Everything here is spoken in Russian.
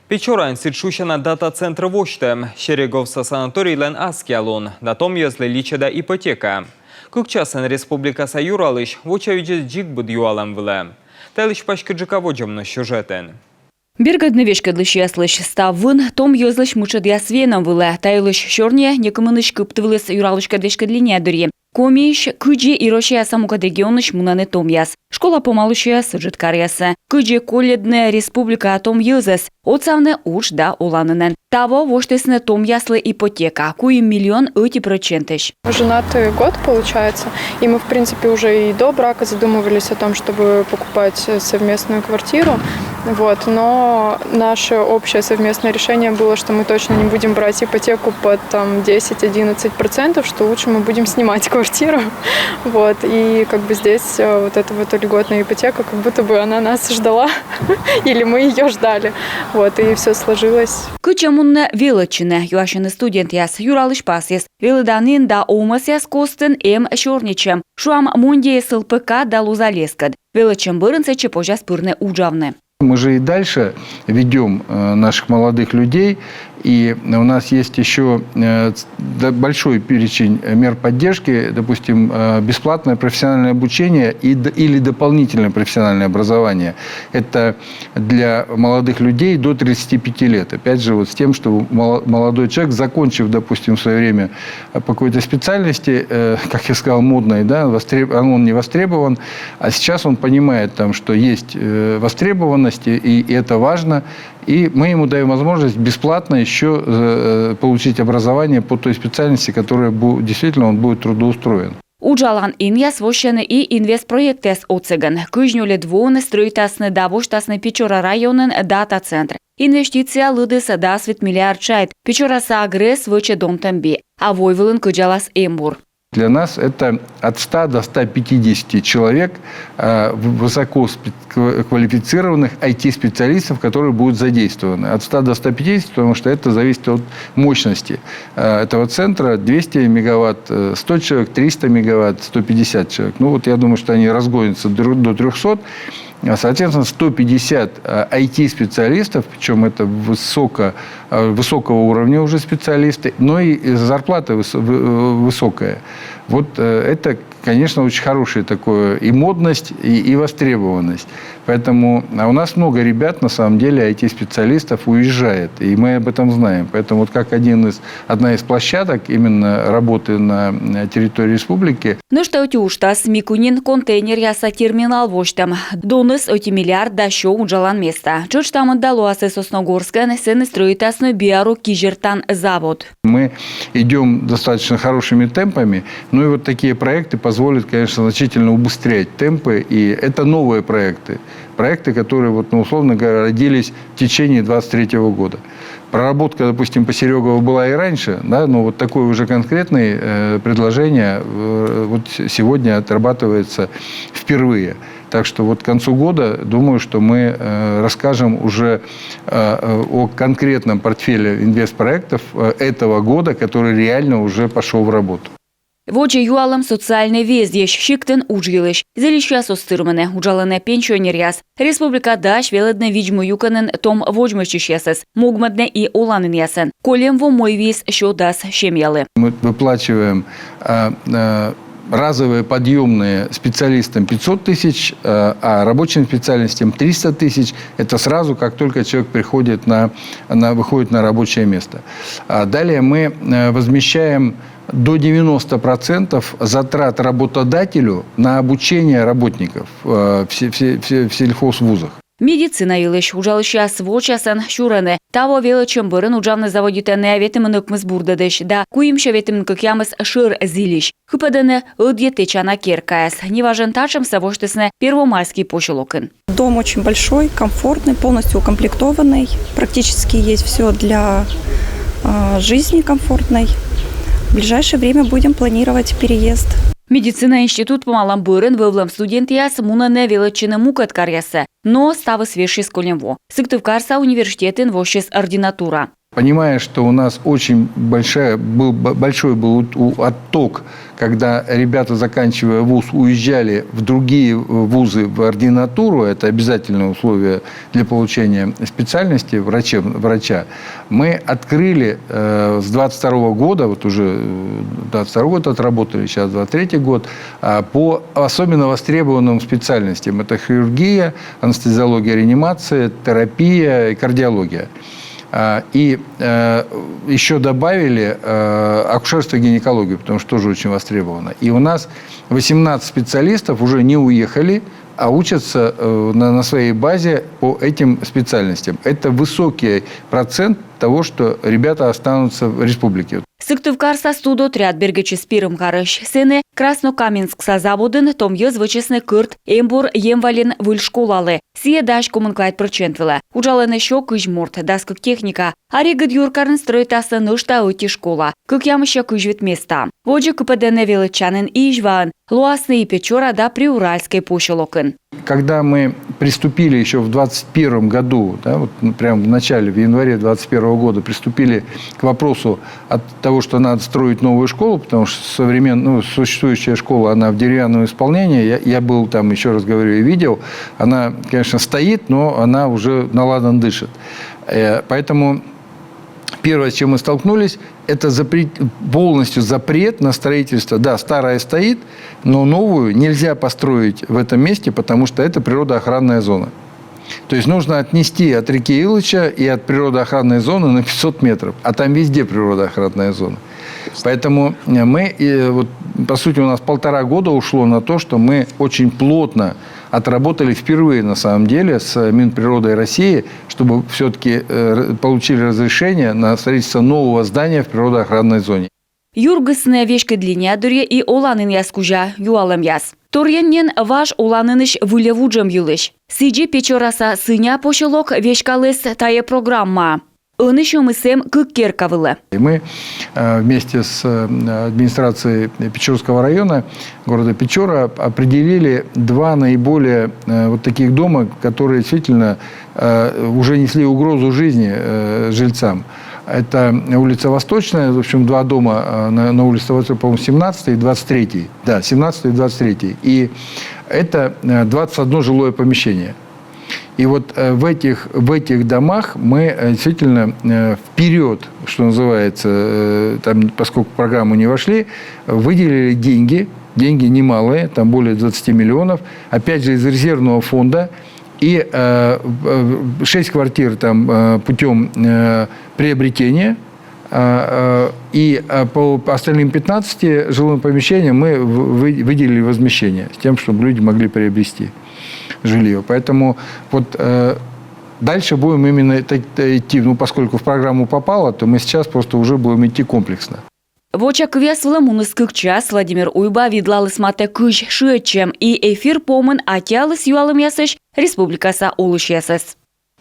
Печоран сидшущена дата-центр воштем, Щереговса санаторий лен аскиалон, датом езле личеда ипотека. Кукчасен республика Саюралыш, вочавиджи джик буд юалам виле. Телиш пашкиджика воджамно сюжетен. Бергадны вешкадлыш яслыш ставын, том йозлыш мучад ясвеном виле, тайлыш шорне, некамыныш кыптывлыс юралышка двешкадлине дырье. Комиш, кыджи и рошия самукад регионыш мунаны том яс. Школа помалышия сыджит карьясы. Кыджи колледне республика том йозес, отсавне уж да уланынен. Того воштесне том яслы ипотека, куи миллион эти процентыш. Женатый год получается, и мы в принципе уже и до брака задумывались о том, чтобы покупать совместную квартиру. Вот, но наше общее совместное решение было, что мы точно не будем брать ипотеку под 10-11%, что лучше мы будем снимать квартиру. Вот, и как бы здесь вот эта вот льготная ипотека, как будто бы она нас ждала, или мы ее ждали. Вот, и все сложилось. Кычамунна величине, юашины студент яс, юралыш пасес, велиданин да омас яс костен шорничем, шуам мунде СЛПК да лузалескад, величем бырынце чепожа спырне уджавны. Мы же и дальше ведем наших молодых людей, и у нас есть еще большой перечень мер поддержки, допустим, бесплатное профессиональное обучение или дополнительное профессиональное образование. Это для молодых людей до 35 лет. Опять же, вот с тем, что молодой человек, закончив, допустим, в свое время по какой-то специальности, как я сказал, модной, да, он не востребован, а сейчас он понимает, что есть востребованность, и это важно. И мы ему даем возможность бесплатно еще получить образование по той специальности, которая действительно он будет трудоустроен. Уджалан иньяс вошены и инвестпроектес оцеган. Кыжнюле двоны строитасны да воштасны Печора районен дата-центр. Инвестиция лыдыс да свет миллиард чайт. Печора саагрес выче дом тамби. А войвылын кыджалас эмбур. Для нас это от 100 до 150 человек высококвалифицированных IT-специалистов, которые будут задействованы. От 100 до 150, потому что это зависит от мощности этого центра. 200 мегаватт, 100 человек, 300 мегаватт, 150 человек. Ну вот я думаю, что они разгонятся до 300. Соответственно, 150 IT-специалистов, причем это высокого уровня уже специалисты, но и зарплата высокая. Вот это, конечно, очень хорошая такое и модность, и востребованность. Поэтому у нас много ребят, на самом деле, IT-специалистов уезжает, и мы об этом знаем. Поэтому вот как одна из площадок именно работы на территории республики. Ну что утюштас микунин контейнер яса терминал воштам. Доныс оти миллиард да шо уджалан места. Чуть там отдалуасы Сосногорска, сены строитасной биару Кижертан завод. Мы идем достаточно хорошими темпами, ну и вот такие проекты позволят, конечно, значительно убыстрять темпы, и это новые проекты. Проекты, которые, условно говоря, родились в течение 2023 года. Проработка, допустим, по Серегову была и раньше, да, но вот такое уже конкретное предложение вот сегодня отрабатывается впервые. Так что вот к концу года, думаю, что мы расскажем уже о конкретном портфеле инвестпроектов этого года, который реально уже пошел в работу. Воче юалам социальный вездеш, шиктен ужилыш. Зелища состырмане, уджалане пенсионер яс. Республика даш веледне виджму юканен том воджмыщиш ясес. Могмадне и уланен ясен. Колем во мой виз шо дас шемьялы. Мы выплачиваем разовые подъемные специалистам 500 тысяч, а рабочим специальностям 300 тысяч. Это сразу, как только человек выходит на рабочее место. Далее мы возмещаем до 90% затрат работодателю на обучение работников в сельхозвузах. Медицина илыш ужалыша свочасан шурене. Таво величем бырын уджавны заводите не аветимынок мызбурдадыш, да куим шеветимынкок ямыз шыр зилиш. Хыпадыны ыдьетечана керкаяс. Неважен тачем савоштесне первомайский почелокын. Дом очень большой, комфортный, полностью укомплектованный. Практически есть все для жизни комфортной. В ближайшее время будем планировать переезд. Медицина институт помалам бырын вывлам студент яс муна не величины мукат карьяса, но ставы свежий сколемво. Сыктывкарса университетен вошес ординатура. понимая, что у нас очень большой был отток, когда ребята, заканчивая вуз, уезжали в другие вузы в ординатуру, это обязательное условие для получения специальности врача, мы открыли с 22 года, вот уже 22 год отработали, сейчас 23 год, по особенно востребованным специальностям. Это хирургия, анестезиология, реанимация, терапия и кардиология. И еще добавили акушерство и гинекологию, потому что тоже очень востребовано. И у нас 18 специалистов уже не уехали, а учатся на своей базе по этим специальностям. Это высокий процент того, что ребята останутся в республике. Сыктывкарса студотряд бергечи спирым карыш сены Краснокаменскса заводын том звычесны кырт эмбур емвален выль школалы. Сие даш коммунклайт процентвела. Ужален еще кыжмурт даскык техника. Аригыд юркарын стройтасы нышта ыти школа. Кык ямыша кыжвит места. Воджи КПДН величанын и ижван. Луасны и Печора да Приуральской пущелокын. Когда мы приступили еще в 2021 году, да, вот прямо в начале, в январе 2021 года, приступили к вопросу от того, что надо строить новую школу, потому что существующая школа, она в деревянном исполнении. Я был там, еще раз говорю, и видел. Она, конечно, стоит, но она уже наладан дышит. Поэтому первое, с чем мы столкнулись, это полностью запрет на строительство. Да, старая стоит, но новую нельзя построить в этом месте, потому что это природоохранная зона. То есть нужно отнести от реки Илыча и от природоохранной зоны на 500 метров. А там везде природоохранная зона. Поэтому мы, вот, по сути, у нас 1,5 года ушло на то, что мы очень плотно отработали впервые, на самом деле, с Минприродой России, чтобы все-таки получили разрешение на строительство нового здания в природоохранной зоне. Юргысны вешка длиннядырье и оланын яскужа юалым яс. Торьеннен ваш оланыныш вылевуджем юлыш. Сиджи Печораса сыня пошелок вешкалыс тае программа. Инышем исем кыккеркавылы. Мы вместе с администрацией Печорского района, города Печора, определили 2 наиболее вот таких дома, которые действительно уже несли угрозу жизни жильцам. Это улица Восточная, в общем, 2 дома на улице Восточной, по-моему, 17 и 23. Да, 17 и 23. И это 21 жилое помещение. И вот в этих домах мы действительно вперед, что называется, там, поскольку в программу не вошли, выделили деньги немалые, там более 20 миллионов, опять же из резервного фонда, и 6 квартир там путем приобретения, и по остальным 15 жилым помещениям мы выделили возмещение с тем, чтобы люди могли приобрести жилье. Поэтому вот дальше будем именно идти, поскольку в программу попало, то мы сейчас просто уже будем идти комплексно. В очакве свламунских час Владимир Уйба видлалы смате кыш шечем и эфир помын атялы с юалым ясыш Республикаса улыш ясыс.